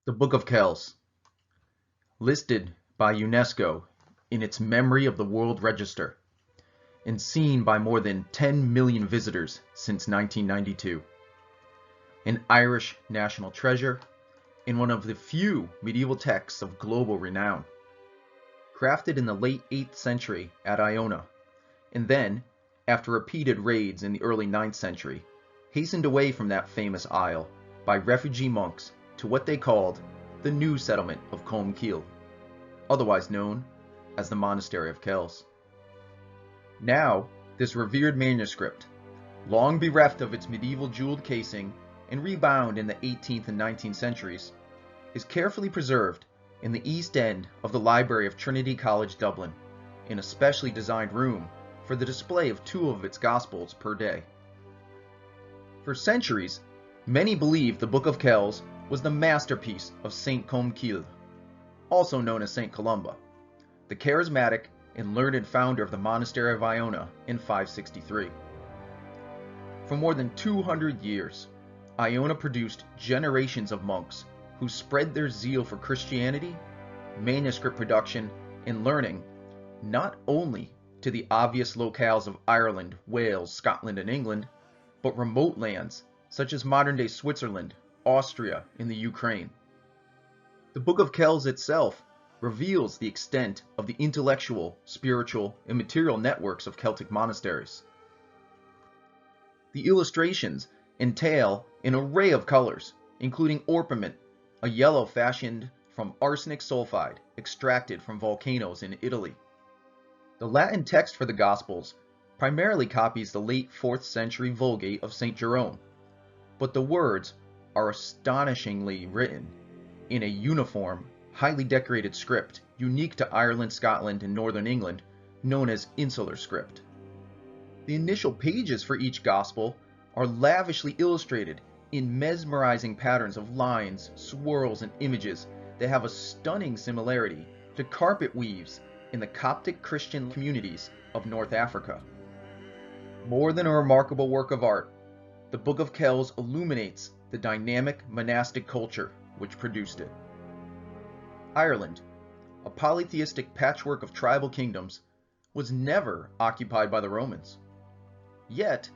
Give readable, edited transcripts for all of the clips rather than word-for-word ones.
The Book of Kells, listed by UNESCO in its Memory of the World Register, and seen by more than 10 million visitors since 1992. An Irish national treasure, and one of the few medieval texts of global renown. Crafted in the late 8th century at Iona, and then, after repeated raids in the early 9th century, hastened away from that famous isle by refugee monks to what they called the new settlement of Cwm Cíl, otherwise known as the Monastery of Kells. Now, this revered manuscript, long bereft of its medieval jeweled casing and rebound in the 18th and 19th centuries, is carefully preserved in the east end of the library of Trinity College Dublin, in a specially designed room for the display of 2 of its Gospels per day. For centuries, many believed the Book of Kells was the masterpiece of Saint Cwm Cíl, also known as Saint Columba, the charismatic and learned founder of the Monastery of Iona in 563. For more than 200 years, Iona produced generations of monks who spread their zeal for Christianity, manuscript production, and learning not only to the obvious locales of Ireland, Wales, Scotland, and England, but remote lands such as modern-day Switzerland, Austria, and the Ukraine. The Book of Kells itself reveals the extent of the intellectual, spiritual, and material networks of Celtic monasteries. The illustrations entail an array of colors, including orpiment, a yellow fashioned from arsenic sulfide extracted from volcanoes in Italy. The Latin text for the Gospels primarily copies the late 4th century Vulgate of St. Jerome, but the words are astonishingly written in a uniform, highly decorated script unique to Ireland, Scotland, and Northern England, known as insular script. The initial pages for each Gospel are lavishly illustrated in mesmerizing patterns of lines, swirls, and images that have a stunning similarity to carpet weaves in the Coptic Christian communities of North Africa. More than a remarkable work of art, the Book of Kells illuminates the dynamic monastic culture which produced it. Ireland, a polytheistic patchwork of tribal kingdoms, was never occupied by the Romans. Yet,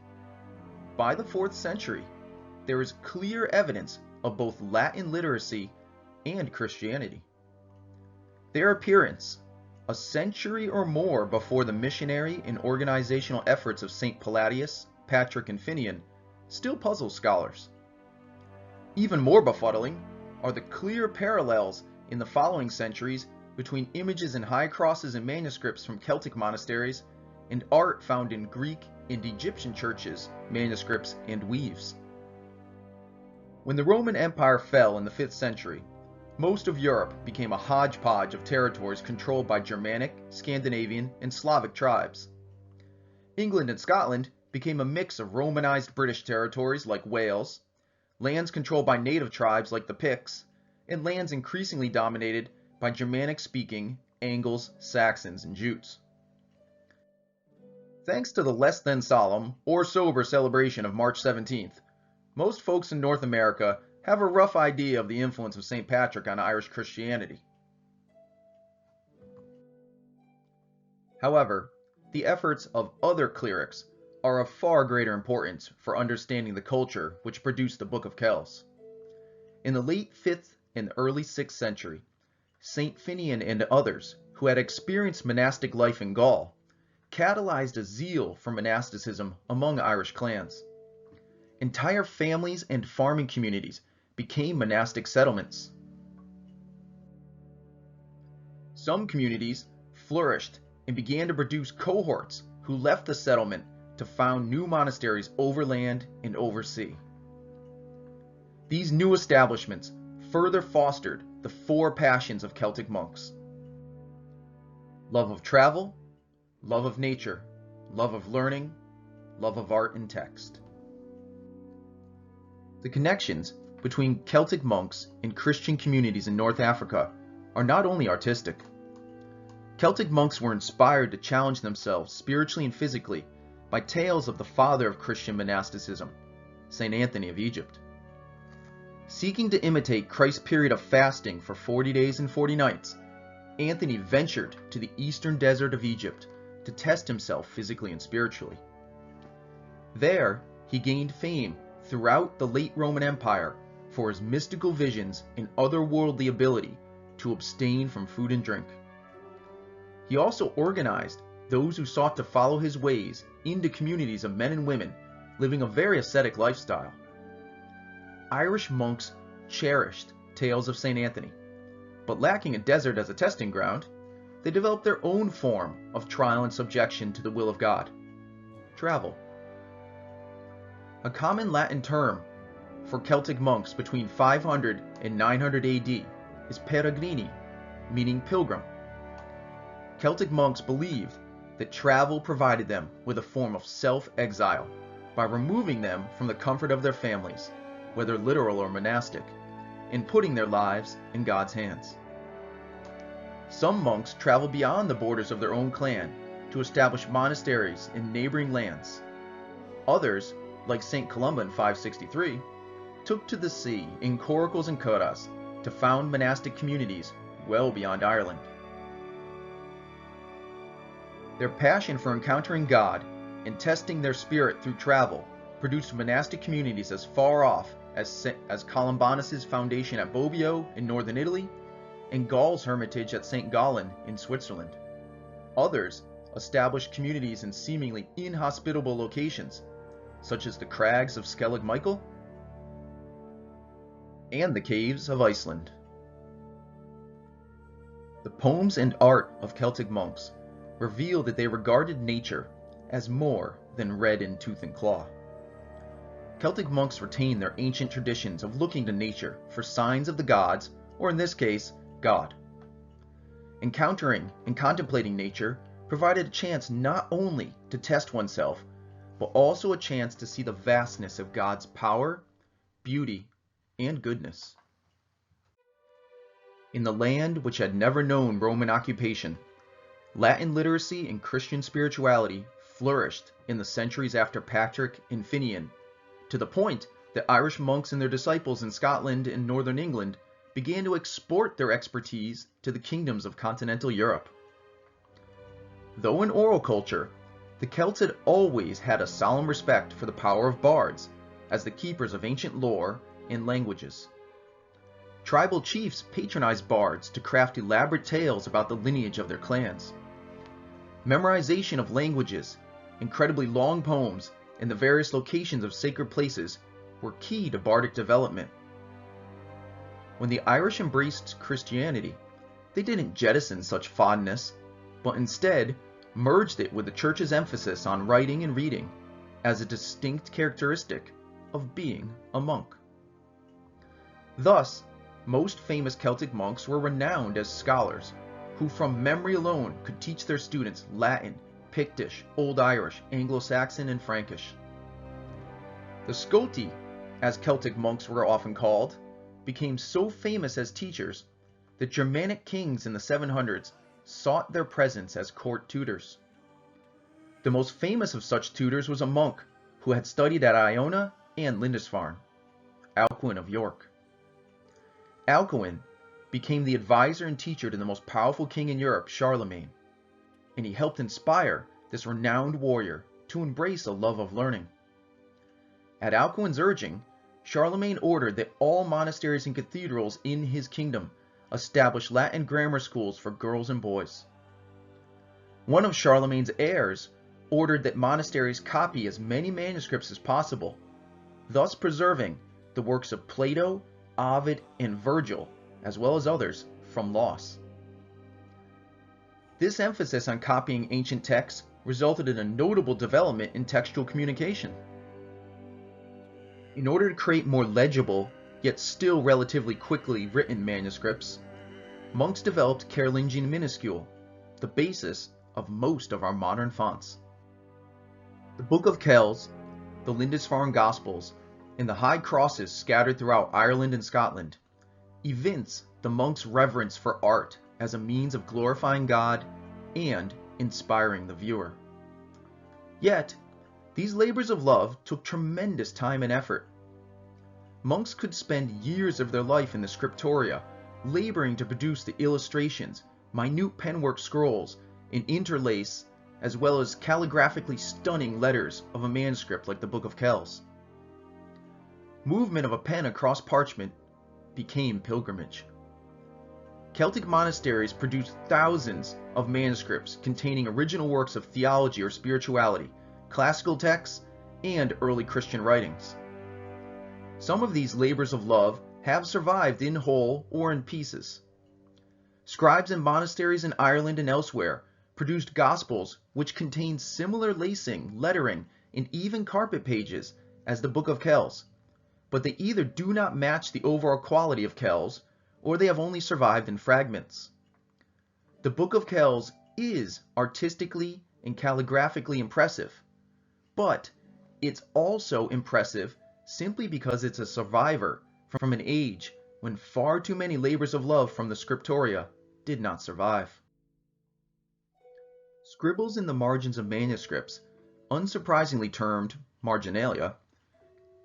by the 4th century, there is clear evidence of both Latin literacy and Christianity. Their appearance, a century or more before the missionary and organizational efforts of St. Palladius, Patrick, and Finian, still puzzles scholars. Even more befuddling are the clear parallels in the following centuries between images and high crosses and manuscripts from Celtic monasteries and art found in Greek and Egyptian churches, manuscripts, and weaves. When the Roman Empire fell in the 5th century, most of Europe became a hodgepodge of territories controlled by Germanic, Scandinavian, and Slavic tribes. England and Scotland became a mix of Romanized British territories like Wales, lands controlled by native tribes like the Picts, and lands increasingly dominated by Germanic-speaking Angles, Saxons, and Jutes. Thanks to the less than solemn or sober celebration of March 17th, most folks in North America have a rough idea of the influence of St. Patrick on Irish Christianity. However, the efforts of other clerics are of far greater importance for understanding the culture which produced the Book of Kells. In the late 5th and early 6th century, St. Finian and others who had experienced monastic life in Gaul catalyzed a zeal for monasticism among Irish clans. Entire families and farming communities became monastic settlements. Some communities flourished and began to produce cohorts who left the settlement to found new monasteries overland and oversea. These new establishments further fostered the 4 passions of Celtic monks: love of travel, love of nature, love of learning, love of art and text. The connections between Celtic monks and Christian communities in North Africa are not only artistic. Celtic monks were inspired to challenge themselves spiritually and physically by tales of the father of Christian monasticism, St. Anthony of Egypt. Seeking to imitate Christ's period of fasting for 40 days and 40 nights, Anthony ventured to the eastern desert of Egypt to test himself physically and spiritually. There, he gained fame throughout the late Roman Empire for his mystical visions and otherworldly ability to abstain from food and drink. He also organized those who sought to follow his ways into communities of men and women living a very ascetic lifestyle. Irish monks cherished tales of St. Anthony, but lacking a desert as a testing ground, they developed their own form of trial and subjection to the will of God: travel. A common Latin term for Celtic monks between 500 and 900 AD is peregrini, meaning pilgrim. Celtic monks believed that travel provided them with a form of self-exile by removing them from the comfort of their families, whether literal or monastic, and putting their lives in God's hands. Some monks traveled beyond the borders of their own clan to establish monasteries in neighboring lands. Others, like St. Columba in 563, took to the sea in coracles and curas to found monastic communities well beyond Ireland. Their passion for encountering God and testing their spirit through travel produced monastic communities as far off as Columbanus' foundation at Bobbio in northern Italy and Gall's hermitage at St. Gallen in Switzerland. Others established communities in seemingly inhospitable locations, such as the crags of Skellig Michael and the caves of Iceland. The poems and art of Celtic monks reveal that they regarded nature as more than red in tooth and claw. Celtic monks retained their ancient traditions of looking to nature for signs of the gods, or in this case, God. Encountering and contemplating nature provided a chance not only to test oneself, but also a chance to see the vastness of God's power, beauty, and goodness. In the land which had never known Roman occupation, Latin literacy and Christian spirituality flourished in the centuries after Patrick and Finian, to the point that Irish monks and their disciples in Scotland and northern England began to export their expertise to the kingdoms of continental Europe. Though an oral culture, the Celts had always had a solemn respect for the power of bards as the keepers of ancient lore and languages. Tribal chiefs patronized bards to craft elaborate tales about the lineage of their clans. Memorization of languages, incredibly long poems, and the various locations of sacred places were key to bardic development. When the Irish embraced Christianity, they didn't jettison such fondness, but instead merged it with the church's emphasis on writing and reading as a distinct characteristic of being a monk. Thus, most famous Celtic monks were renowned as scholars, who from memory alone could teach their students Latin, Pictish, Old Irish, Anglo-Saxon, and Frankish. The Scoti, as Celtic monks were often called, became so famous as teachers that Germanic kings in the 700s sought their presence as court tutors. The most famous of such tutors was a monk who had studied at Iona and Lindisfarne, Alcuin of York. Alcuin became the advisor and teacher to the most powerful king in Europe, Charlemagne, and he helped inspire this renowned warrior to embrace a love of learning. At Alcuin's urging, Charlemagne ordered that all monasteries and cathedrals in his kingdom establish Latin grammar schools for girls and boys. One of Charlemagne's heirs ordered that monasteries copy as many manuscripts as possible, thus preserving the works of Plato, Ovid, and Virgil, as well as others, from loss. This emphasis on copying ancient texts resulted in a notable development in textual communication. In order to create more legible, yet still relatively quickly written manuscripts, monks developed Carolingian minuscule, the basis of most of our modern fonts. The Book of Kells, the Lindisfarne Gospels, and the high crosses scattered throughout Ireland and Scotland evince the monks' reverence for art as a means of glorifying God and inspiring the viewer. Yet, these labors of love took tremendous time and effort. monks could spend years of their life in the scriptoria, laboring to produce the illustrations, minute penwork scrolls, and interlace, as well as calligraphically stunning letters of a manuscript like the Book of Kells. Movement of a pen across parchment became pilgrimage. Celtic monasteries produced thousands of manuscripts containing original works of theology or spirituality, classical texts, and early Christian writings. Some of these labors of love have survived in whole or in pieces. Scribes in monasteries in Ireland and elsewhere produced gospels which contained similar lacing, lettering, and even carpet pages as the Book of Kells, but they either do not match the overall quality of Kells, or they have only survived in fragments. The Book of Kells is artistically and calligraphically impressive, but it's also impressive simply because it's a survivor from an age when far too many labors of love from the scriptoria did not survive. Scribbles in the margins of manuscripts, unsurprisingly termed marginalia,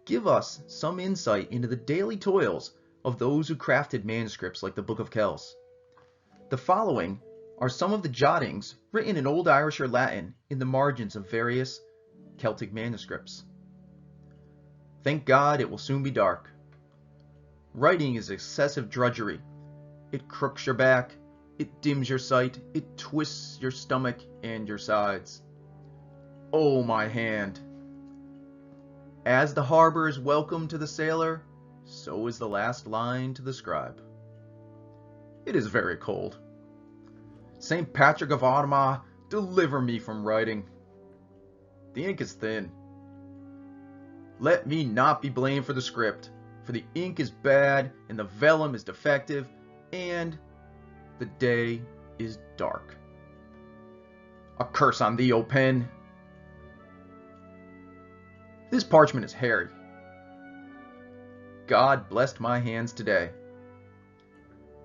give us some insight into the daily toils of those who crafted manuscripts like the Book of Kells. The following are some of the jottings written in Old Irish or Latin in the margins of various Celtic manuscripts. Thank God it will soon be dark. Writing is excessive drudgery. It crooks your back, it dims your sight, it twists your stomach and your sides. Oh, my hand! As the harbor is welcome to the sailor, so is the last line to the scribe. It is very cold. St. Patrick of Armagh, deliver me from writing. The ink is thin. Let me not be blamed for the script, for the ink is bad, and the vellum is defective, and the day is dark. A curse on thee, O pen! This parchment is hairy. God blessed my hands today.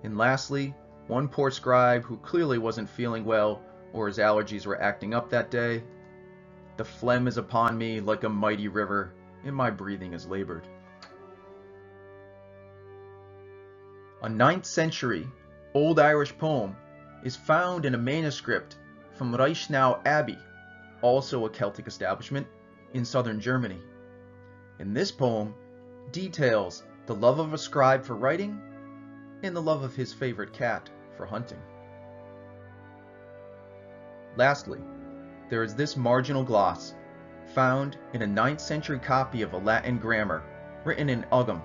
And lastly, one poor scribe who clearly wasn't feeling well or his allergies were acting up that day. The phlegm is upon me like a mighty river, and my breathing is labored. A 9th century Old Irish poem is found in a manuscript from Reichenau Abbey, also a Celtic establishment in southern Germany. And this poem details the love of a scribe for writing and the love of his favorite cat for hunting. Lastly, there is this marginal gloss found in a 9th century copy of a Latin grammar written in Ugham,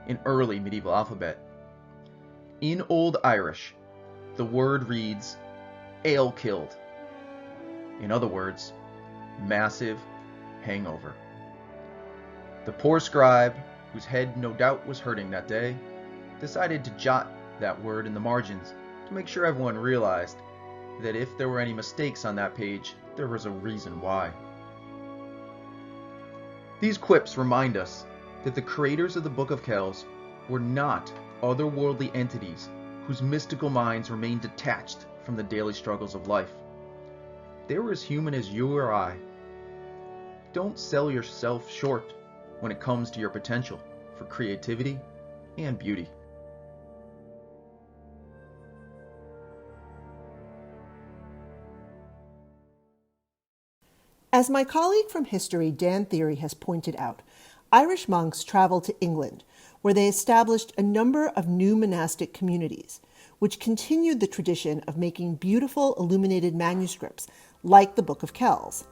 an early medieval alphabet. In Old Irish, the word reads, ale killed. In other words, massive hangover. The poor scribe, whose head no doubt was hurting that day, decided to jot that word in the margins to make sure everyone realized that if there were any mistakes on that page, there was a reason why. These quips remind us that the creators of the Book of Kells were not otherworldly entities whose mystical minds remained detached from the daily struggles of life. They were as human as you or I. Don't sell yourself short when it comes to your potential for creativity and beauty. As my colleague from history, Dan Theory, has pointed out, Irish monks traveled to England, where they established a number of new monastic communities, which continued the tradition of making beautiful illuminated manuscripts like the Book of Kells.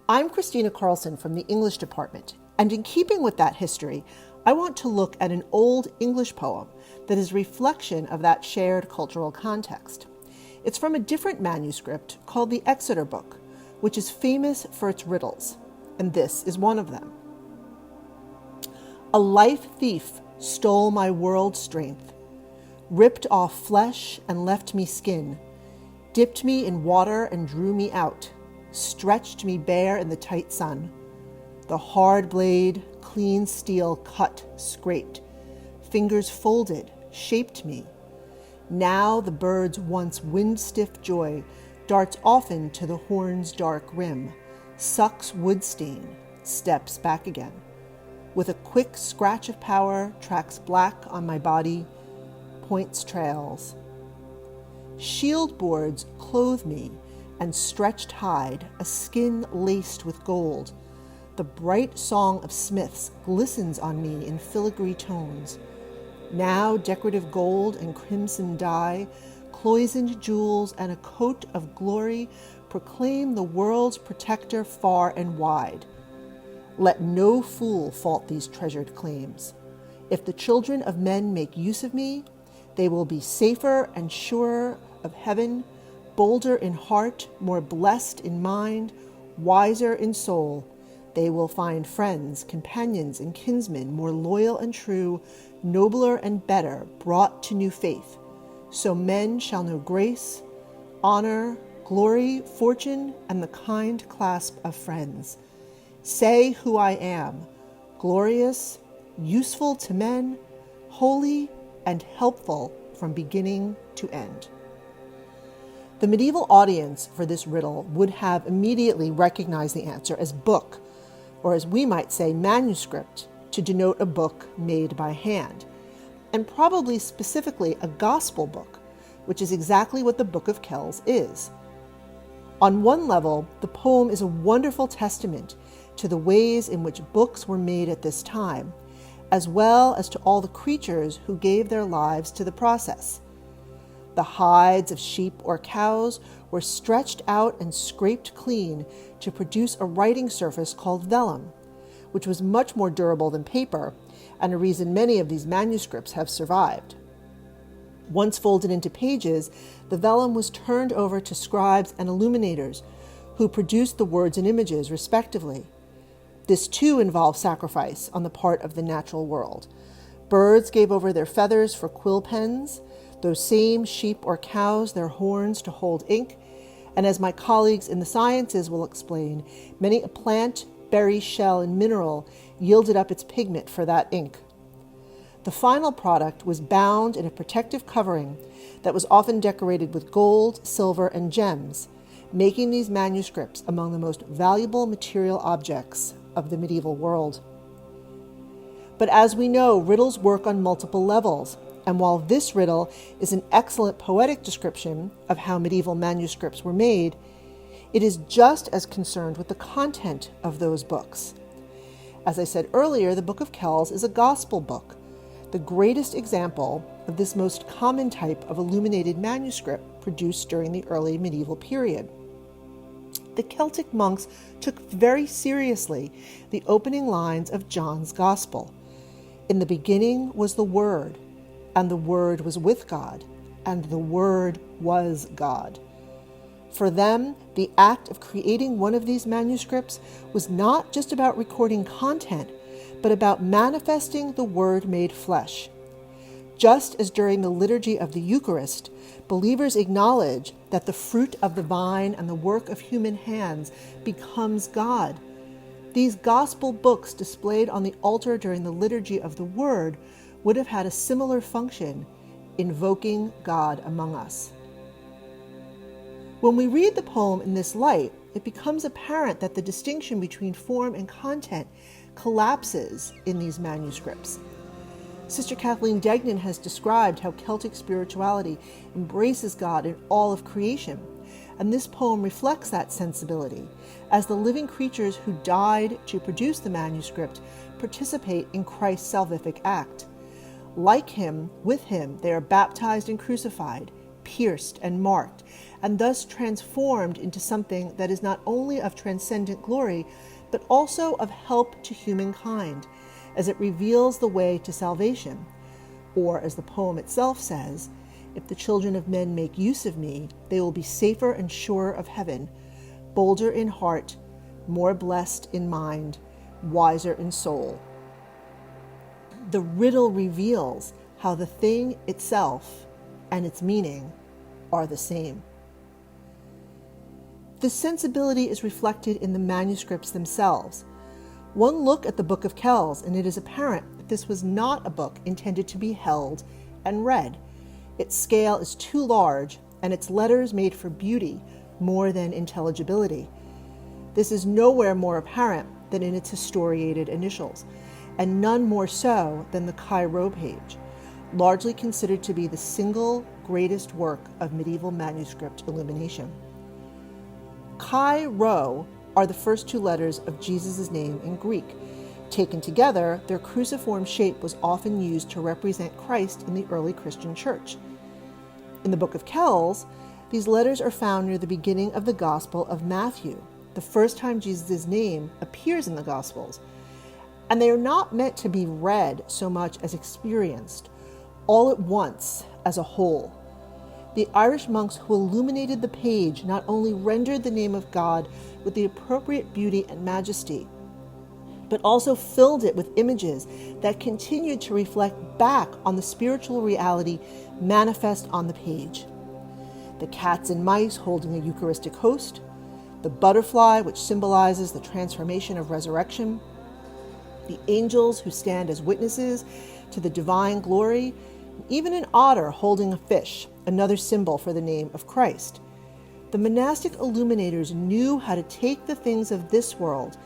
I'm Christina Carlson from the English department, and in keeping with that history, I want to look at an old English poem that is a reflection of that shared cultural context. It's from a different manuscript called the Exeter Book, which is famous for its riddles, and this is one of them. A life thief stole my world strength, ripped off flesh and left me skin, dipped me in water and drew me out, stretched me bare in the tight sun. The hard blade, clean steel cut, scraped, fingers folded, shaped me. Now the bird's once wind-stiff joy darts often to the horn's dark rim, sucks wood stain, steps back again. With a quick scratch of power, tracks black on my body, points trails. Shield boards clothe me, and stretched hide, a skin laced with gold. The bright song of smiths glistens on me in filigree tones. Now decorative gold and crimson dye, cloisoned jewels, and a coat of glory proclaim the world's protector far and wide. Let no fool fault these treasured claims. If the children of men make use of me, they will be safer and surer of heaven, bolder in heart, more blessed in mind, wiser in soul. They will find friends, companions, and kinsmen more loyal and true, nobler and better, brought to new faith. So men shall know grace, honor, glory, fortune, and the kind clasp of friends. Say who I am, glorious, useful to men, holy, and helpful from beginning to end. The medieval audience for this riddle would have immediately recognized the answer as book, or as we might say, manuscript, to denote a book made by hand, and probably specifically a gospel book, which is exactly what the Book of Kells is. On one level, the poem is a wonderful testament to the ways in which books were made at this time, as well as to all the creatures who gave their lives to the process. The hides of sheep or cows were stretched out and scraped clean to produce a writing surface called vellum, which was much more durable than paper, and a reason many of these manuscripts have survived. Once folded into pages, the vellum was turned over to scribes and illuminators, who produced the words and images respectively. This too involved sacrifice on the part of the natural world. Birds gave over their feathers for quill pens, those same sheep or cows their horns to hold ink, and as my colleagues in the sciences will explain, many a plant, berry, shell, and mineral yielded up its pigment for that ink. The final product was bound in a protective covering that was often decorated with gold, silver, and gems, making these manuscripts among the most valuable material objects of the medieval world. But as we know, riddles work on multiple levels, and while this riddle is an excellent poetic description of how medieval manuscripts were made, it is just as concerned with the content of those books. As I said earlier, the Book of Kells is a gospel book, the greatest example of this most common type of illuminated manuscript produced during the early medieval period. The Celtic monks took very seriously the opening lines of John's Gospel. In the beginning was the Word, and the Word was with God, and the Word was God. For them, the act of creating one of these manuscripts was not just about recording content, but about manifesting the Word made flesh. Just as during the liturgy of the Eucharist, believers acknowledge that the fruit of the vine and the work of human hands becomes God, these gospel books displayed on the altar during the liturgy of the Word would have had a similar function, invoking God among us. When we read the poem in this light, it becomes apparent that the distinction between form and content collapses in these manuscripts. Sister Kathleen Degnan has described how Celtic spirituality embraces God in all of creation, and this poem reflects that sensibility, as the living creatures who died to produce the manuscript participate in Christ's salvific act. Like him, with him, they are baptized and crucified, pierced and marked, and thus transformed into something that is not only of transcendent glory, but also of help to humankind, as it reveals the way to salvation. Or, as the poem itself says, if the children of men make use of me, they will be safer and surer of heaven, bolder in heart, more blessed in mind, wiser in soul. The riddle reveals how the thing itself and its meaning are the same. This sensibility is reflected in the manuscripts themselves. One look at the Book of Kells, and it is apparent that this was not a book intended to be held and read. Its scale is too large, and its letters made for beauty more than intelligibility. This is nowhere more apparent than in its historiated initials, and none more so than the Cairo page, largely considered to be the single greatest work of medieval manuscript illumination. Cairo are the first two letters of Jesus' name in Greek. Taken together, their cruciform shape was often used to represent Christ in the early Christian church. In the Book of Kells, these letters are found near the beginning of the Gospel of Matthew, the first time Jesus' name appears in the Gospels, and they are not meant to be read so much as experienced, all at once, as a whole. The Irish monks who illuminated the page not only rendered the name of God with the appropriate beauty and majesty, but also filled it with images that continued to reflect back on the spiritual reality manifest on the page. The cats and mice holding a Eucharistic host, the butterfly, which symbolizes the transformation of resurrection, the angels who stand as witnesses to the divine glory, and even an otter holding a fish, another symbol for the name of Christ. The monastic illuminators knew how to take the things of this world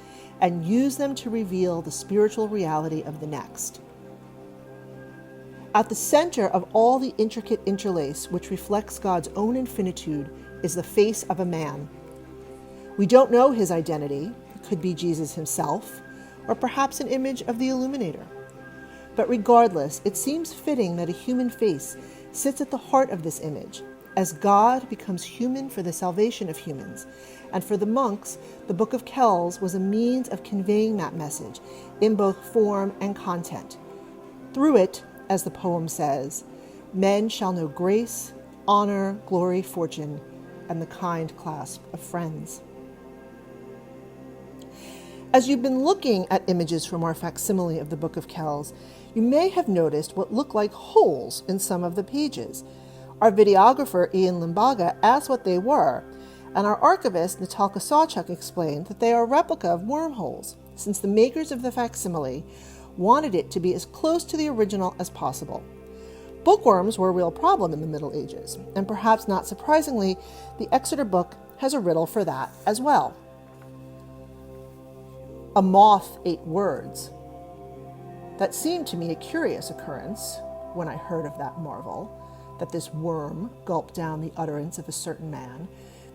and use them to reveal the spiritual reality of the next. At the center of all the intricate interlace which reflects God's own infinitude is the face of a man. We don't know his identity. It could be Jesus himself, or perhaps an image of the illuminator. But regardless, it seems fitting that a human face sits at the heart of this image, as God becomes human for the salvation of humans. And for the monks, the Book of Kells was a means of conveying that message in both form and content. Through it, as the poem says, men shall know grace, honor, glory, fortune, and the kind clasp of friends. As you've been looking at images from our facsimile of the Book of Kells, you may have noticed what look like holes in some of the pages. Our videographer, Ian Limbaga, asked what they were, and our archivist, Natalka Sawchuk, explained that they are a replica of wormholes, since the makers of the facsimile wanted it to be as close to the original as possible. Bookworms were a real problem in the Middle Ages, and perhaps not surprisingly, the Exeter book has a riddle for that as well. A moth ate words. That seemed to me a curious occurrence when I heard of that marvel, that this worm gulped down the utterance of a certain man,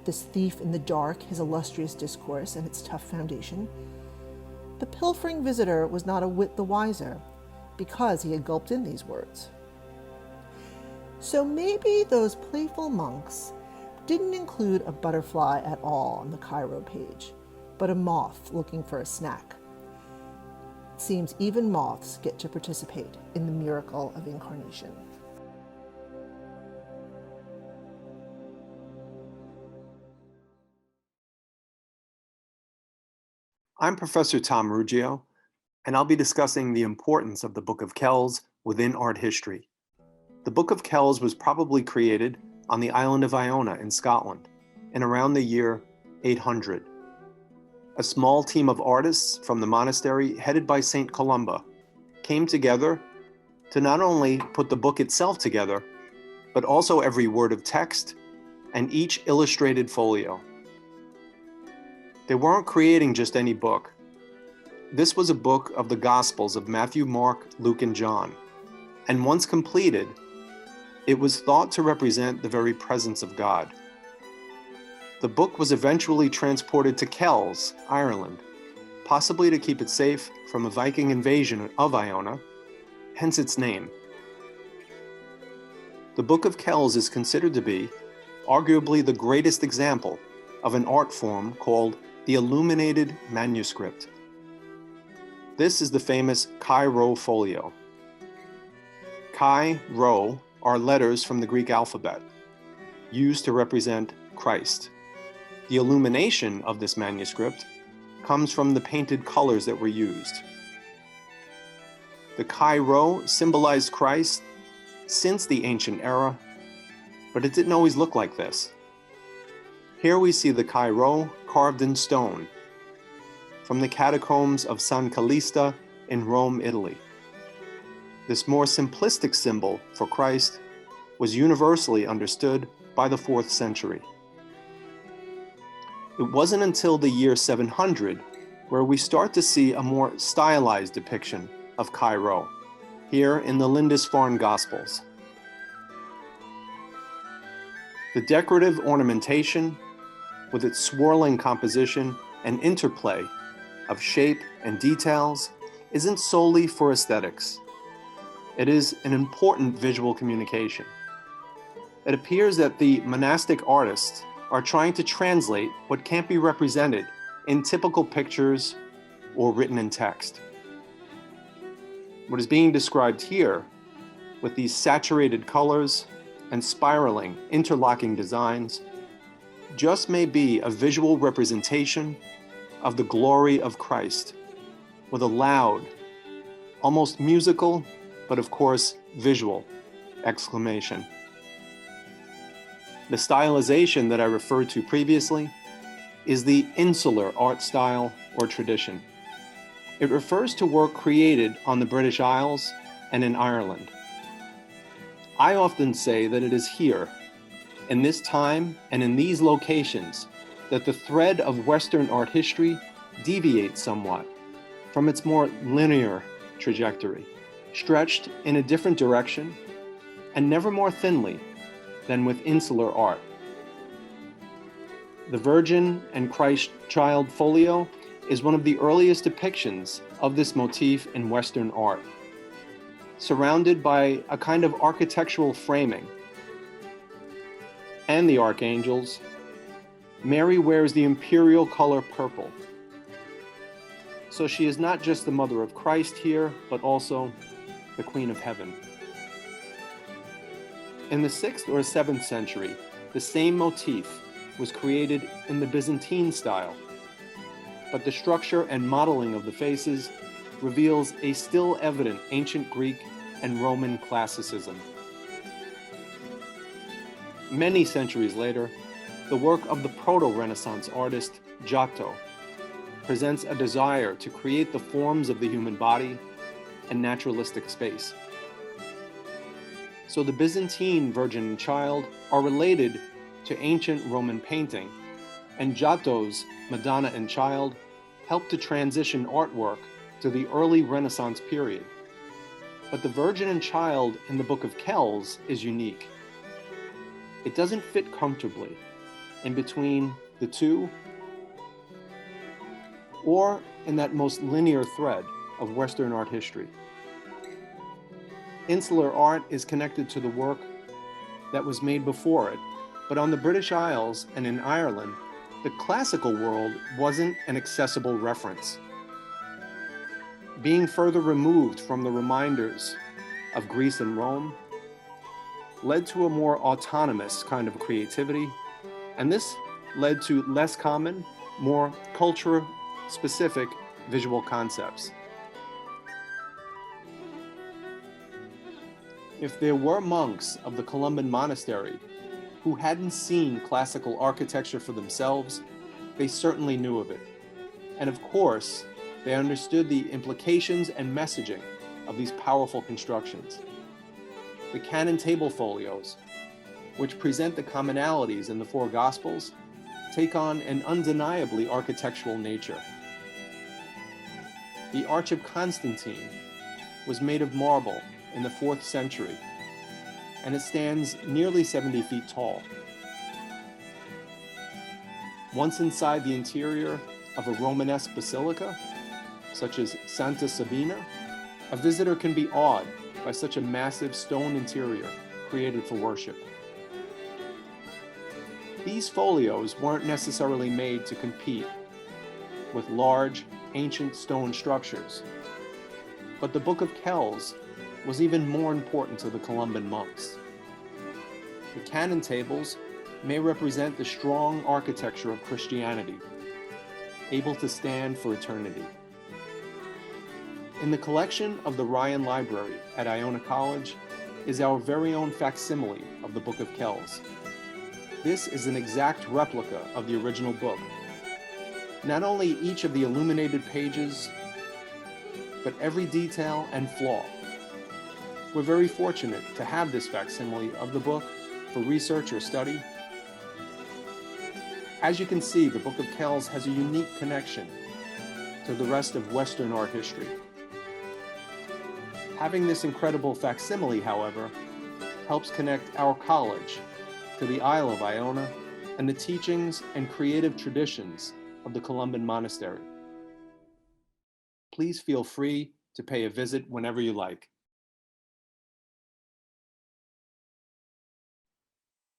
this thief in the dark, his illustrious discourse and its tough foundation. The pilfering visitor was not a whit the wiser, because he had gulped in these words. So maybe those playful monks didn't include a butterfly at all on the Cairo page, but a moth looking for a snack. It seems even moths get to participate in the miracle of incarnation. I'm Professor Tom Ruggio, and I'll be discussing the importance of the Book of Kells within art history. The Book of Kells was probably created on the island of Iona in Scotland in around the year 800. A small team of artists from the monastery, headed by Saint Columba, came together to not only put the book itself together, but also every word of text and each illustrated folio. They weren't creating just any book. This was a book of the Gospels of Matthew, Mark, Luke, and John, and once completed, it was thought to represent the very presence of God. The book was eventually transported to Kells, Ireland, possibly to keep it safe from a Viking invasion of Iona, hence its name. The Book of Kells is considered to be arguably the greatest example of an art form called the illuminated manuscript. This is the famous Cairo folio. Chi, Rho are letters from the Greek alphabet, used to represent Christ. The illumination of this manuscript comes from the painted colors that were used. The Cairo symbolized Christ since the ancient era, but it didn't always look like this. Here we see the Cairo carved in stone from the catacombs of San Callista in Rome, Italy. This more simplistic symbol for Christ was universally understood by the 4th century. It wasn't until the year 700 where we start to see a more stylized depiction of Cairo, here in the Lindisfarne Gospels. The decorative ornamentation, with its swirling composition and interplay of shape and details, isn't solely for aesthetics. It is an important visual communication. It appears that the monastic artists are trying to translate what can't be represented in typical pictures or written in text. What is being described here, with these saturated colors and spiraling, interlocking designs, just may be a visual representation of the glory of Christ, with a loud, almost musical, but of course visual, exclamation. The stylization that I referred to previously is the insular art style or tradition. It refers to work created on the British Isles and in Ireland. I often say that it is here, in this time and in these locations, that the thread of Western art history deviates somewhat from its more linear trajectory, stretched in a different direction and never more thinly than with insular art. The Virgin and Christ Child folio is one of the earliest depictions of this motif in Western art, surrounded by a kind of architectural framing. And the archangels, Mary wears the imperial color purple. So she is not just the mother of Christ here, but also the Queen of Heaven. In the 6th or 7th century, the same motif was created in the Byzantine style, but the structure and modeling of the faces reveals a still evident ancient Greek and Roman classicism. Many centuries later, the work of the proto-Renaissance artist Giotto presents a desire to create the forms of the human body and naturalistic space. So the Byzantine Virgin and Child are related to ancient Roman painting, and Giotto's Madonna and Child helped to transition artwork to the early Renaissance period. But the Virgin and Child in the Book of Kells is unique. It doesn't fit comfortably in between the two or in that most linear thread of Western art history. Insular art is connected to the work that was made before it, but on the British Isles and in Ireland, the classical world wasn't an accessible reference. Being further removed from the reminders of Greece and Rome led to a more autonomous kind of creativity, and this led to less common, more culture-specific visual concepts. If there were monks of the Columban monastery who hadn't seen classical architecture for themselves, they certainly knew of it. And of course, they understood the implications and messaging of these powerful constructions. The canon table folios, which present the commonalities in the four Gospels, take on an undeniably architectural nature. The Arch of Constantine was made of marble in the 4th century, and it stands nearly 70 feet tall. Once inside the interior of a Romanesque basilica, such as Santa Sabina, a visitor can be awed by such a massive stone interior created for worship. These folios weren't necessarily made to compete with large, ancient stone structures, but the Book of Kells was even more important to the Columban monks. The canon tables may represent the strong architecture of Christianity, able to stand for eternity. In the collection of the Ryan Library at Iona College is our very own facsimile of the Book of Kells. This is an exact replica of the original book. Not only each of the illuminated pages, but every detail and flaw. We're very fortunate to have this facsimile of the book for research or study. As you can see, the Book of Kells has a unique connection to the rest of Western art history. Having this incredible facsimile, however, helps connect our college to the Isle of Iona and the teachings and creative traditions of the Columban Monastery. Please feel free to pay a visit whenever you like.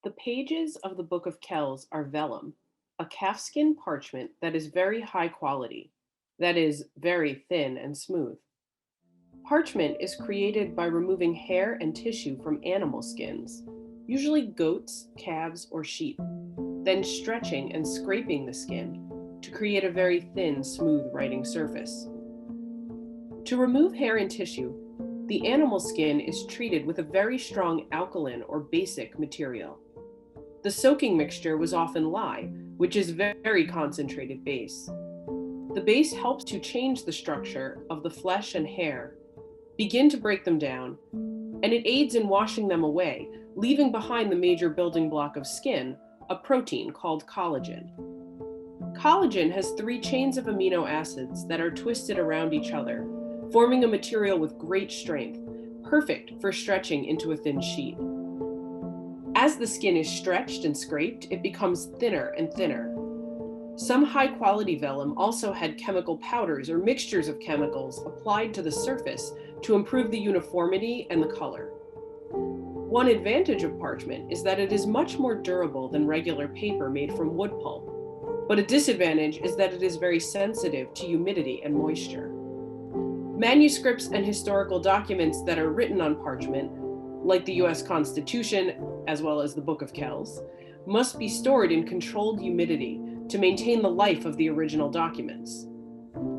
The pages of the Book of Kells are vellum, a calfskin parchment that is very high quality, that is, very thin and smooth. Parchment is created by removing hair and tissue from animal skins, usually goats, calves, or sheep, then stretching and scraping the skin to create a very thin, smooth writing surface. To remove hair and tissue, the animal skin is treated with a very strong alkaline or basic material. The soaking mixture was often lye, which is very concentrated base. The base helps to change the structure of the flesh and hair, begin to break them down, and it aids in washing them away, leaving behind the major building block of skin, a protein called collagen. Collagen has 3 chains of amino acids that are twisted around each other, forming a material with great strength, perfect for stretching into a thin sheet. As the skin is stretched and scraped, it becomes thinner and thinner. Some high-quality vellum also had chemical powders or mixtures of chemicals applied to the surface to improve the uniformity and the color. One advantage of parchment is that it is much more durable than regular paper made from wood pulp, but a disadvantage is that it is very sensitive to humidity and moisture. Manuscripts and historical documents that are written on parchment, like the US Constitution, as well as the Book of Kells, must be stored in controlled humidity to maintain the life of the original documents.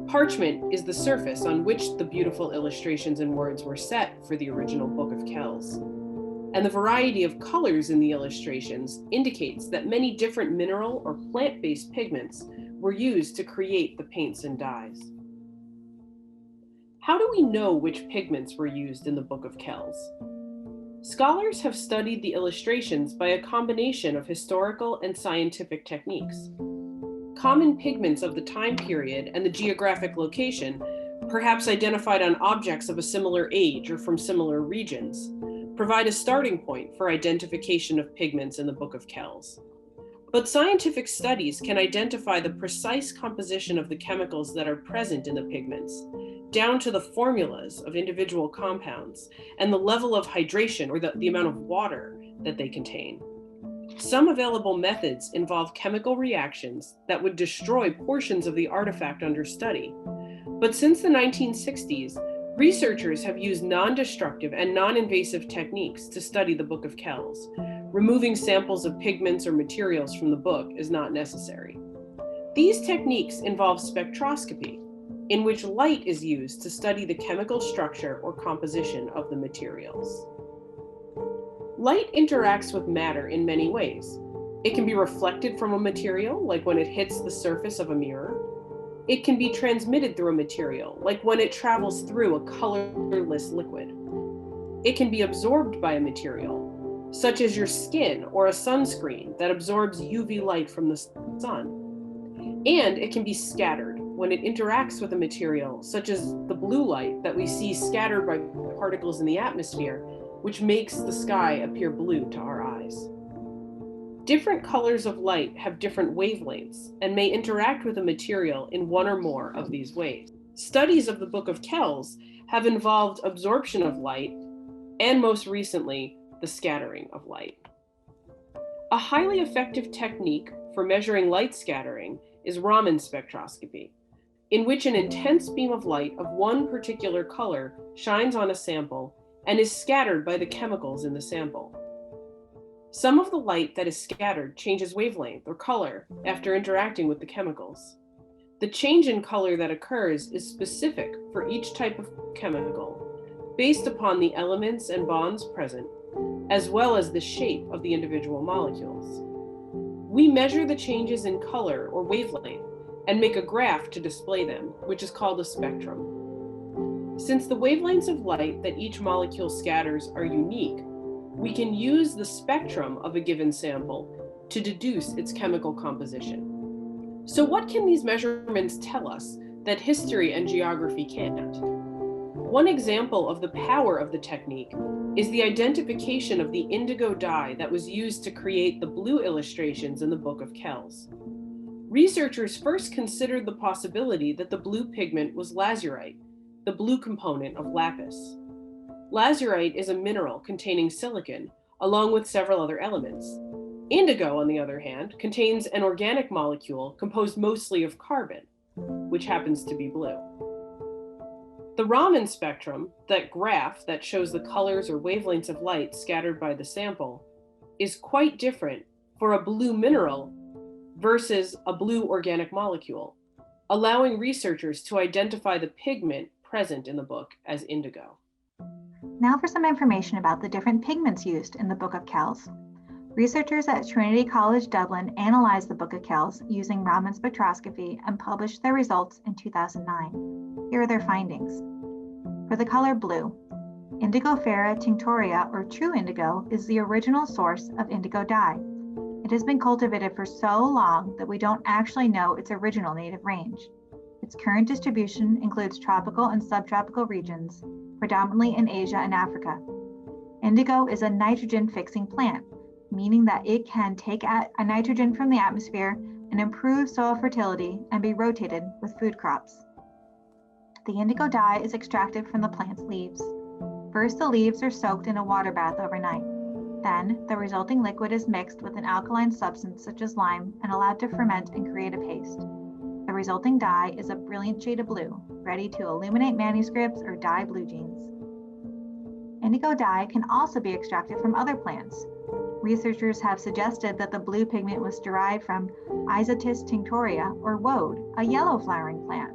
Parchment is the surface on which the beautiful illustrations and words were set for the original Book of Kells. And the variety of colors in the illustrations indicates that many different mineral or plant-based pigments were used to create the paints and dyes. How do we know which pigments were used in the Book of Kells? Scholars have studied the illustrations by a combination of historical and scientific techniques. Common pigments of the time period and the geographic location, perhaps identified on objects of a similar age or from similar regions, provide a starting point for identification of pigments in the Book of Kells. But scientific studies can identify the precise composition of the chemicals that are present in the pigments, down to the formulas of individual compounds and the level of hydration or the amount of water that they contain. Some available methods involve chemical reactions that would destroy portions of the artifact under study. But since the 1960s, researchers have used non-destructive and non-invasive techniques to study the Book of Kells. Removing samples of pigments or materials from the book is not necessary. These techniques involve spectroscopy, in which light is used to study the chemical structure or composition of the materials. Light interacts with matter in many ways. It can be reflected from a material, like when it hits the surface of a mirror. It can be transmitted through a material, like when it travels through a colorless liquid. It can be absorbed by a material, such as your skin or a sunscreen that absorbs UV light from the sun. And it can be scattered when it interacts with a material, such as the blue light that we see scattered by particles in the atmosphere, which makes the sky appear blue to our eyes. Different colors of light have different wavelengths and may interact with a material in one or more of these ways. Studies of the Book of Kells have involved absorption of light and, most recently, the scattering of light. A highly effective technique for measuring light scattering is Raman spectroscopy, in which an intense beam of light of one particular color shines on a sample and is scattered by the chemicals in the sample. Some of the light that is scattered changes wavelength or color after interacting with the chemicals. The change in color that occurs is specific for each type of chemical, based upon the elements and bonds present, as well as the shape of the individual molecules. We measure the changes in color or wavelength and make a graph to display them, which is called a spectrum. Since the wavelengths of light that each molecule scatters are unique, we can use the spectrum of a given sample to deduce its chemical composition. So what can these measurements tell us that history and geography can't? One example of the power of the technique is the identification of the indigo dye that was used to create the blue illustrations in the Book of Kells. Researchers first considered the possibility that the blue pigment was lazurite, the blue component of lapis. Lazurite is a mineral containing silicon, along with several other elements. Indigo, on the other hand, contains an organic molecule composed mostly of carbon, which happens to be blue. The Raman spectrum, that graph that shows the colors or wavelengths of light scattered by the sample, is quite different for a blue mineral versus a blue organic molecule, allowing researchers to identify the pigment present in the book as indigo. Now for some information about the different pigments used in the Book of Kells. Researchers at Trinity College Dublin analyzed the Book of Kells using Raman spectroscopy and published their results in 2009. Here are their findings. For the color blue, Indigofera tinctoria, or true indigo, is the original source of indigo dye. It has been cultivated for so long that we don't actually know its original native range. Its current distribution includes tropical and subtropical regions, predominantly in Asia and Africa. Indigo is a nitrogen-fixing plant, meaning that it can take a nitrogen from the atmosphere and improve soil fertility and be rotated with food crops. The indigo dye is extracted from the plant's leaves. First, the leaves are soaked in a water bath overnight. Then, the resulting liquid is mixed with an alkaline substance such as lime and allowed to ferment and create a paste. The resulting dye is a brilliant shade of blue, ready to illuminate manuscripts or dye blue jeans. Indigo dye can also be extracted from other plants. Researchers have suggested that the blue pigment was derived from Isotis tinctoria, or woad, a yellow flowering plant.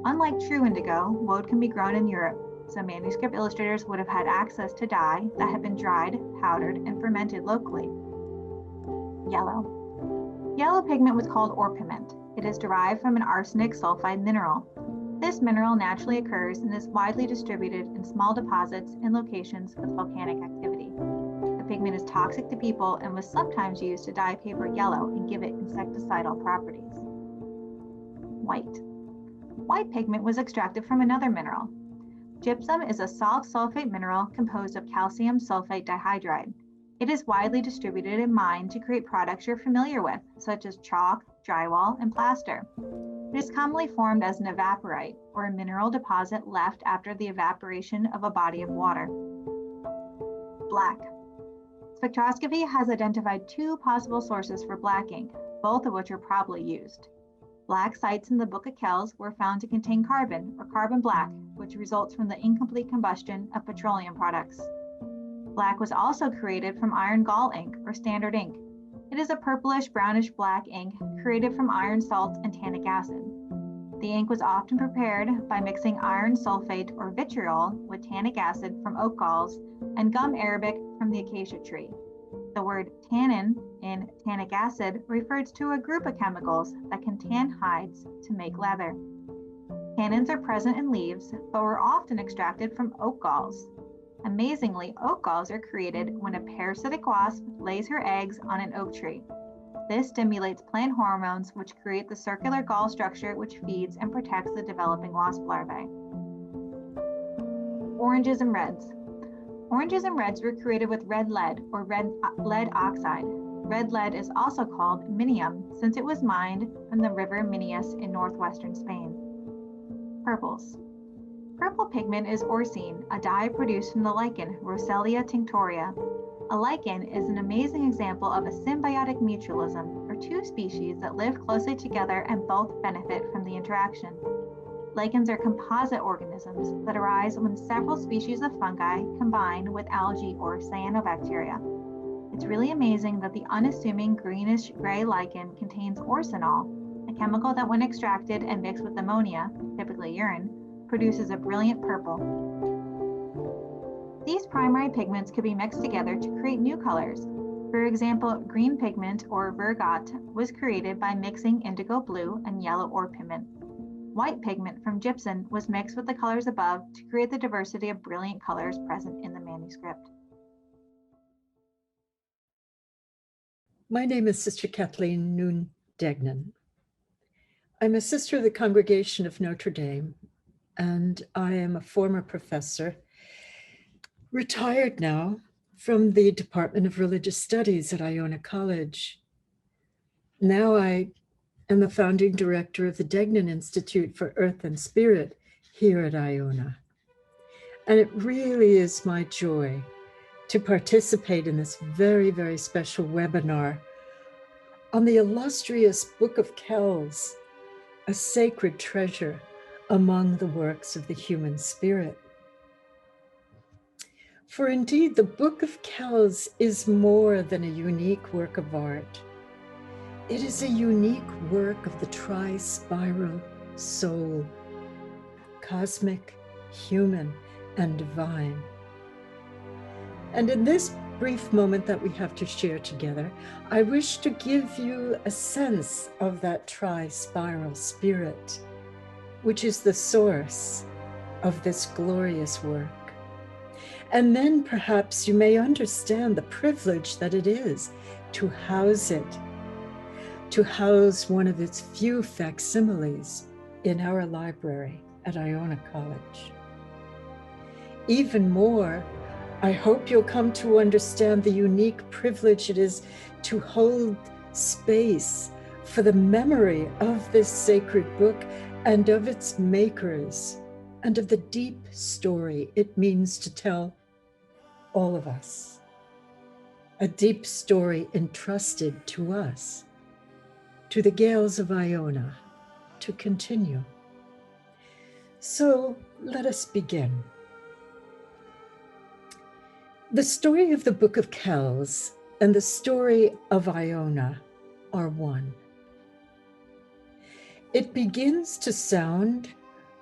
Unlike true indigo, woad can be grown in Europe, so manuscript illustrators would have had access to dye that had been dried, powdered, and fermented locally. Yellow. Yellow pigment was called orpiment. It is derived from an arsenic sulfide mineral. This mineral naturally occurs and is widely distributed in small deposits in locations with volcanic activity. The pigment is toxic to people and was sometimes used to dye paper yellow and give it insecticidal properties. White. White pigment was extracted from another mineral. Gypsum is a salt sulfate mineral composed of calcium sulfate dihydride. It is widely distributed in mined to create products you're familiar with, such as chalk, drywall, and plaster. It is commonly formed as an evaporite, or a mineral deposit left after the evaporation of a body of water. Black. Spectroscopy has identified two possible sources for black ink, both of which are probably used. Black sites in the Book of Kells were found to contain carbon, or carbon black, which results from the incomplete combustion of petroleum products. Black was also created from iron gall ink, or standard ink. It is a purplish brownish black ink created from iron salts and tannic acid. The ink was often prepared by mixing iron sulfate or vitriol with tannic acid from oak galls and gum arabic from the acacia tree. The word tannin in tannic acid refers to a group of chemicals that can tan hides to make leather. Tannins are present in leaves, but were often extracted from oak galls. Amazingly, oak galls are created when a parasitic wasp lays her eggs on an oak tree. This stimulates plant hormones, which create the circular gall structure which feeds and protects the developing wasp larvae. Oranges and reds. Oranges and reds were created with red lead, or lead oxide. Red lead is also called minium since it was mined from the river Minias in northwestern Spain. Purples. Purple pigment is orcine, a dye produced from the lichen Roselia tinctoria. A lichen is an amazing example of a symbiotic mutualism, or two species that live closely together and both benefit from the interaction. Lichens are composite organisms that arise when several species of fungi combine with algae or cyanobacteria. It's really amazing that the unassuming greenish-gray lichen contains orcinol, a chemical that when extracted and mixed with ammonia, typically urine, produces a brilliant purple. These primary pigments could be mixed together to create new colors. For example, green pigment, or vergot, was created by mixing indigo blue and yellow orpiment. White pigment from gypsum was mixed with the colors above to create the diversity of brilliant colors present in the manuscript. My name is Sister Kathleen Noon Degnan. I'm a sister of the Congregation of Notre Dame, and I am a former professor, retired now from the Department of Religious Studies at IONA College. Now I am the founding director of the Degnan Institute for Earth and Spirit here at IONA. And it really is my joy to participate in this very, very special webinar on the illustrious Book of Kells, a sacred treasure among the works of the human spirit. For indeed, the Book of Kells is more than a unique work of art. It is a unique work of the tri-spiral soul, cosmic, human, and divine. And in this brief moment that we have to share together, I wish to give you a sense of that tri-spiral spirit, which is the source of this glorious work. And then perhaps you may understand the privilege that it is to house it, to house one of its few facsimiles in our library at IONA College. Even more, I hope you'll come to understand the unique privilege it is to hold space for the memory of this sacred book and of its makers, and of the deep story it means to tell all of us. A deep story entrusted to us, to the Gales of Iona, to continue. So let us begin. The story of the Book of Kells and the story of Iona are one. It begins to sound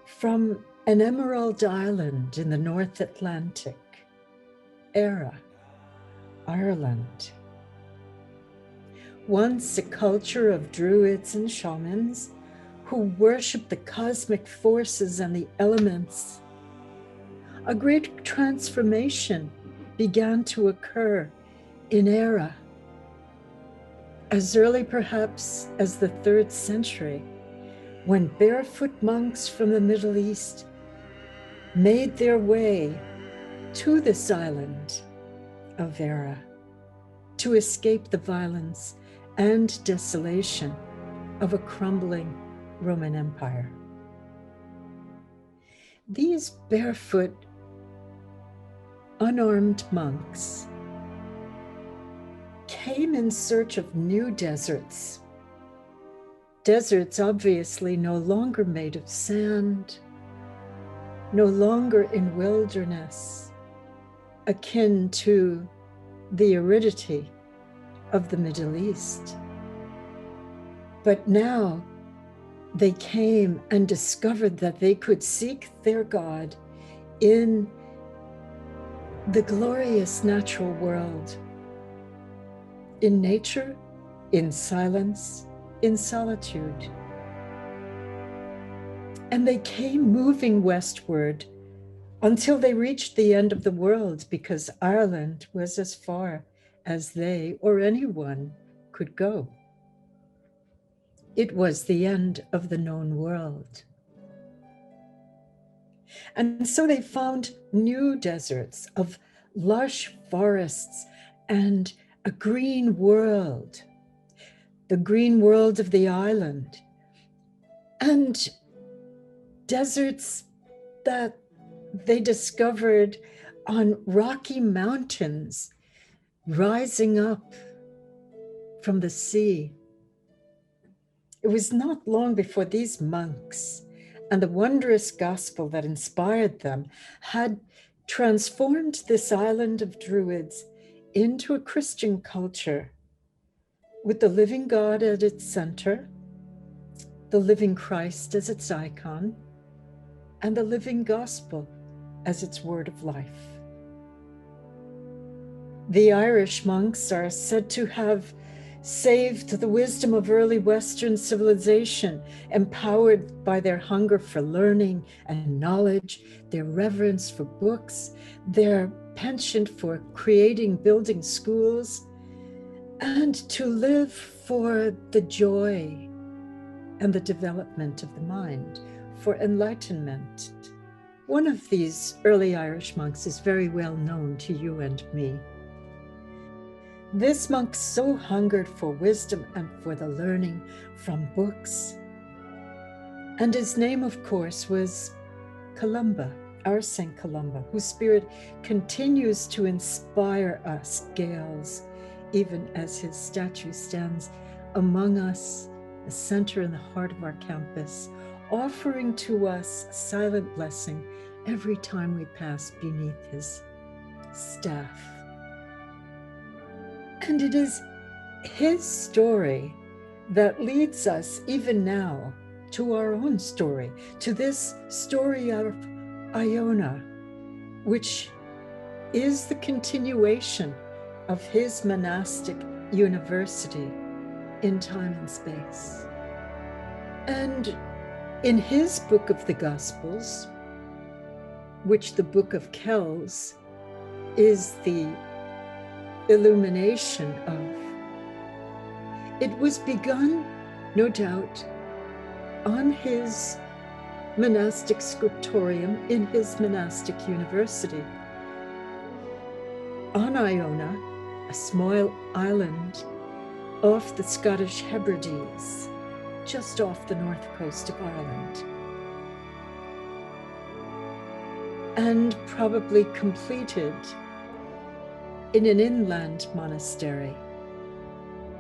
from an emerald island in the North Atlantic era, Ireland. Once a culture of druids and shamans who worshiped the cosmic forces and the elements, a great transformation began to occur in era, as early perhaps as the 3rd century, when barefoot monks from the Middle East made their way to this island of Era to escape the violence and desolation of a crumbling Roman Empire. These barefoot, unarmed monks came in search of new deserts. Deserts obviously no longer made of sand, no longer in wilderness, akin to the aridity of the Middle East. But now they came and discovered that they could seek their God in the glorious natural world, in nature, in silence, in solitude. And they came moving westward until they reached the end of the world, because Ireland was as far as they or anyone could go. It was the end of the known world. And so they found new deserts of lush forests and a green world, the green world of the island, and deserts that they discovered on rocky mountains rising up from the sea. It was not long before these monks and the wondrous gospel that inspired them had transformed this island of druids into a Christian culture with the living God at its center, the living Christ as its icon, and the living gospel as its word of life. The Irish monks are said to have saved the wisdom of early Western civilization, empowered by their hunger for learning and knowledge, their reverence for books, their penchant for building schools, and to live for the joy and the development of the mind, for enlightenment. One of these early Irish monks is very well known to you and me. This monk so hungered for wisdom and for the learning from books. And his name, of course, was Columba, our Saint Columba, whose spirit continues to inspire us Gaels, even as his statue stands among us, the center and the heart of our campus, offering to us a silent blessing every time we pass beneath his staff. And it is his story that leads us even now to our own story, to this story of IONA, which is the continuation of his monastic university in time and space. And in his book of the Gospels, which the Book of Kells is the illumination of, it was begun, no doubt, on his monastic scriptorium in his monastic university. On Iona, a small island off the Scottish Hebrides, just off the north coast of Ireland. And probably completed in an inland monastery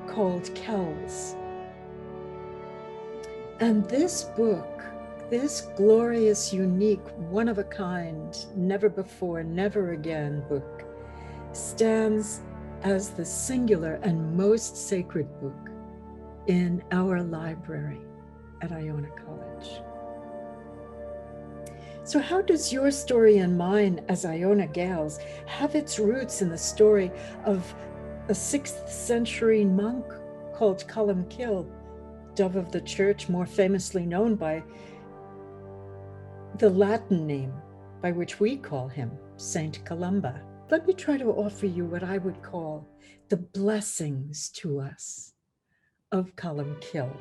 called Kells. And this book, this glorious, unique, one-of-a-kind, never before, never again book, stands as the singular and most sacred book in our library at Iona College. So how does your story and mine as Iona Gaels have its roots in the story of a 6th century monk called Columkill, Dove of the Church, more famously known by the Latin name by which we call him, Saint Columba? Let me try to offer you what I would call the blessings to us of Columkill,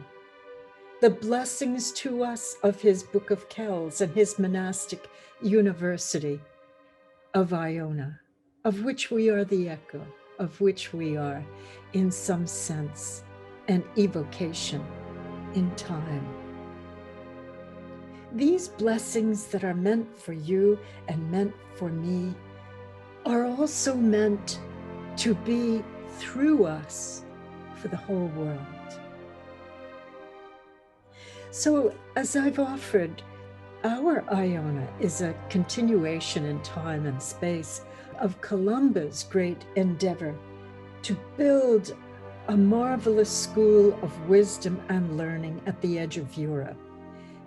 the blessings to us of his Book of Kells and his monastic university of Iona, of which we are the echo, of which we are, in some sense, an evocation in time. These blessings that are meant for you and meant for me are also meant to be through us for the whole world. So as I've offered, our Iona is a continuation in time and space of Columba's great endeavor to build a marvelous school of wisdom and learning at the edge of Europe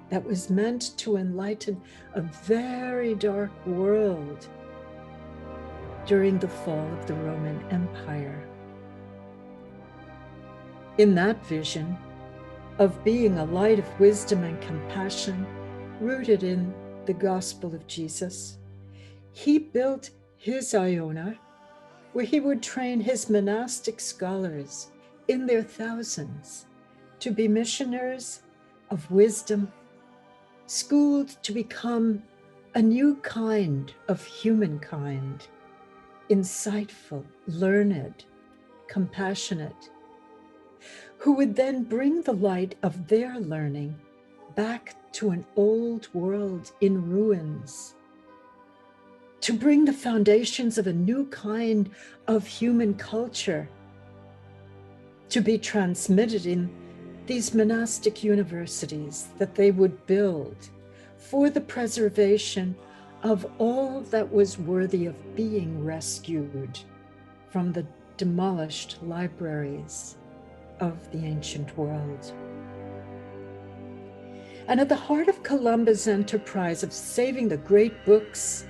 that was meant to enlighten a very dark world during the fall of the Roman Empire. In that vision of being a light of wisdom and compassion rooted in the gospel of Jesus, he built his Iona, where he would train his monastic scholars in their thousands to be missioners of wisdom, schooled to become a new kind of humankind, insightful, learned, compassionate, who would then bring the light of their learning back to an old world in ruins, to bring the foundations of a new kind of human culture to be transmitted in these monastic universities that they would build for the preservation of all that was worthy of being rescued from the demolished libraries of the ancient world. And at the heart of Columba's enterprise of saving the great books,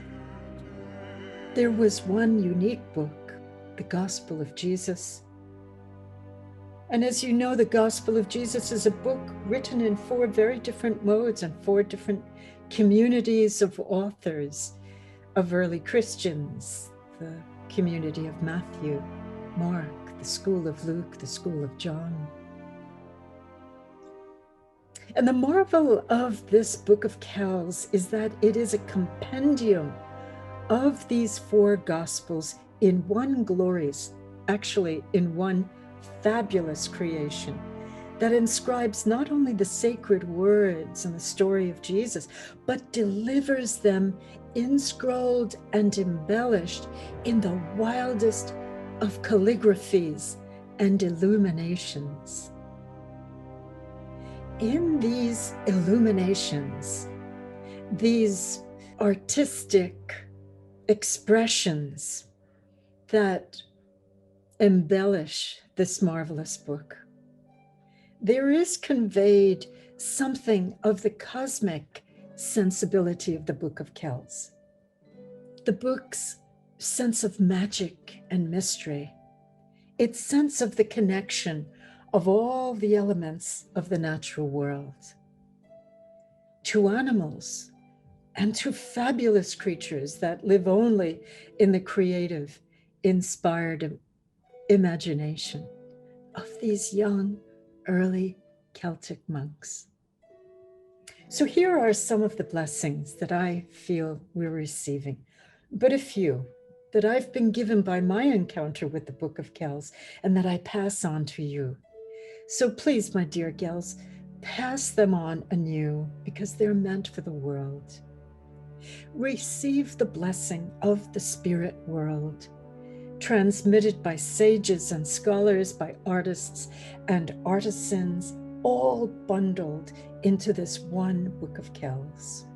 there was one unique book, the Gospel of Jesus. And as you know, the Gospel of Jesus is a book written in 4 very different modes and 4 different communities of authors, of early Christians, the community of Matthew, Mark, the school of Luke, the school of John. And the marvel of this Book of Kells is that it is a compendium of these four Gospels in one glorious, actually in one fabulous creation that inscribes not only the sacred words and the story of Jesus, but delivers them inscrolled and embellished in the wildest of calligraphies and illuminations. In these illuminations, these artistic expressions that embellish this marvelous book, there is conveyed something of the cosmic sensibility of the Book of Kells. The book's sense of magic and mystery, its sense of the connection of all the elements of the natural world to animals and to fabulous creatures that live only in the creative, inspired imagination of these young, early Celtic monks. So here are some of the blessings that I feel we're receiving, but a few that I've been given by my encounter with the Book of Kells and that I pass on to you. So please, my dear Kells, pass them on anew because they're meant for the world. Receive the blessing of the spirit world, transmitted by sages and scholars, by artists and artisans, all bundled into this one Book of Kells.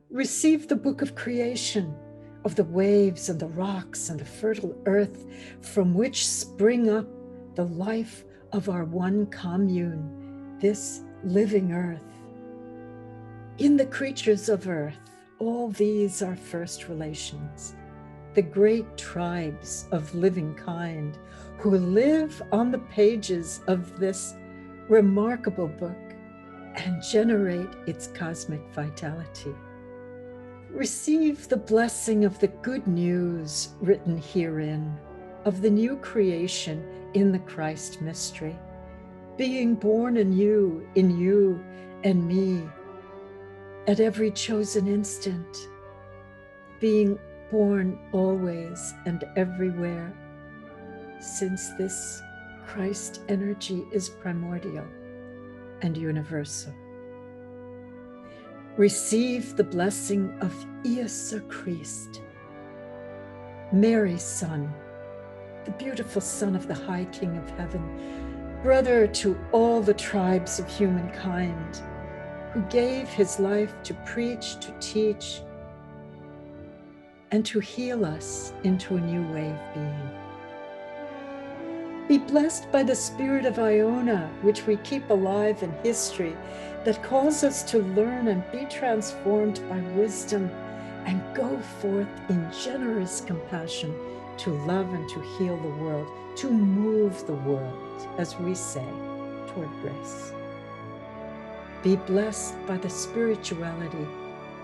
Receive the book of creation, of the waves and the rocks and the fertile earth from which spring up the life of our one commune, this living earth. In the creatures of earth, all these are first relations, the great tribes of living kind who live on the pages of this remarkable book and generate its cosmic vitality. Receive the blessing of the good news written herein, of the new creation in the Christ mystery, being born anew in you and me at every chosen instant, being born always and everywhere, since this Christ energy is primordial and universal. Receive the blessing of Iesu Christ, Mary's Son, the beautiful Son of the High King of Heaven, brother to all the tribes of humankind, who gave his life to preach, to teach, and to heal us into a new way of being. Be blessed by the spirit of IONA, which we keep alive in history, that calls us to learn and be transformed by wisdom and go forth in generous compassion to love and to heal the world, to move the world, as we say, toward grace. Be blessed by the spirituality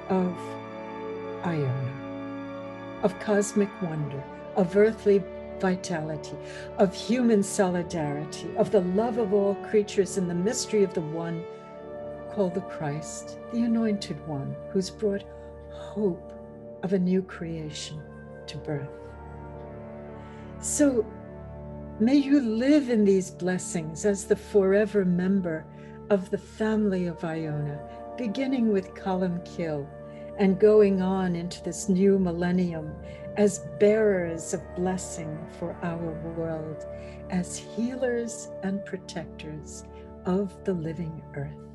of IONA, of cosmic wonder, of earthly vitality, of human solidarity, of the love of all creatures in the mystery of the one called the Christ, the Anointed One, who's brought hope of a new creation to birth. So may you live in these blessings as the forever member of the family of Iona, beginning with Columkill and going on into this new millennium as bearers of blessing for our world, as healers and protectors of the living earth.